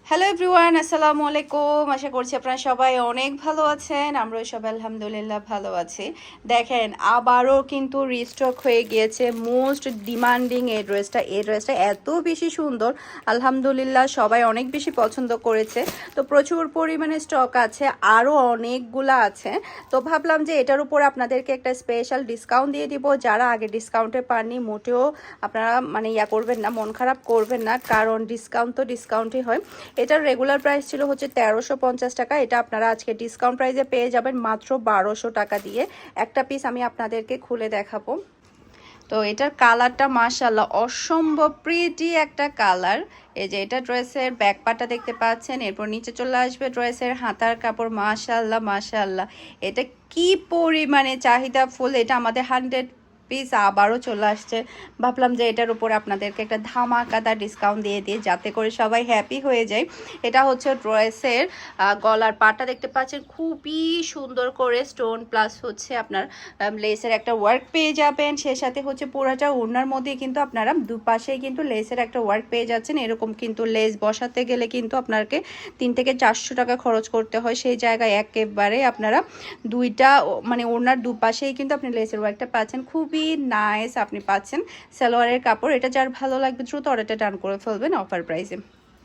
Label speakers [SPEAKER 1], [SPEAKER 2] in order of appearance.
[SPEAKER 1] Hello everyone, আসসালামু আলাইকুম। আশা করছি আপনারা সবাই অনেক ভালো আছেন। আমরাও সবাই আলহামদুলিল্লাহ ভালো আছি। দেখেন, আবারও কিন্তু রিস্টক হয়ে গিয়েছে মোস্ট ডিমান্ডিং এই ড্রেসটা এত বেশি সুন্দর, আলহামদুলিল্লাহ সবাই অনেক বেশি পছন্দ করেছে। তো প্রচুর পরিমাণে স্টক আছে, আরও অনেকগুলা আছে। তো ভাবলাম যে এটার উপর আপনাদেরকে একটা স্পেশাল ডিসকাউন্ট দিয়ে দিব। যারা আগে ডিসকাউন্টে পাননি, মোটেও আপনারা করবেন না, মন খারাপ করবেন না, কারণ ডিসকাউন্ট তো ডিসকাউন্টই হয়। এটার রেগুলার প্রাইস ছিল হচ্ছে 1350 টাকা। এটা আপনারা আজকে ডিসকাউন্ট প্রাইসে পেয়ে যাবেন মাত্র 1200 টাকা দিয়ে। একটা পিস আমি আপনাদেরকে খুলে দেখাবো। তো এটার কালারটা মাশাআল্লাহ অসম্ভব প্রিটি একটা কালার। এই যে এটা ড্রেসের ব্যাক পার্টটা দেখতে পাচ্ছেন, এরপর নিচে চলে আসবে ড্রেসের হাতার কাপড়। মাশাআল্লাহ মাশাআল্লাহ, এটা কি পরিমাণে চাহিদা ফুল। এটা আমাদের 100 পিস আবারও চলে আসছে। ভাবলাম যে এটার উপর আপনাদেরকে একটা ধামাকাদার ডিসকাউন্ট দিয়ে দিই, যাতে করে সবাই হ্যাপি হয়ে যায়। এটা হচ্ছে ড্রেসের গলার পাটটা দেখতে পাচ্ছেন, খুবই সুন্দর করে স্টোন প্লাস হচ্ছে আপনার লেসের একটা ওয়ার্ক পেয়ে যাবেন। সে সাথে হচ্ছে পুরোটা ওড়নার মধ্যে কিন্তু আপনারা দুপাশেই কিন্তু লেসের একটা ওয়ার্ক পেয়ে যাচ্ছেন। এরকম কিন্তু লেস বসাতে গেলে কিন্তু আপনাকে 3 থেকে 400 টাকা খরচ করতে হয়। সেই জায়গায় একেবারে আপনারা দুইটা ওড়নার দুপাশেই কিন্তু আপনি লেসের ওয়ার্কটা পাচ্ছেন। খুবই নাইস আপনি পাচ্ছেন সালোয়ারের কাপড়। এটা যার ভালো লাগবে দ্রুত অর্ডারটা ডান করে ফেলবেন অফার প্রাইসে।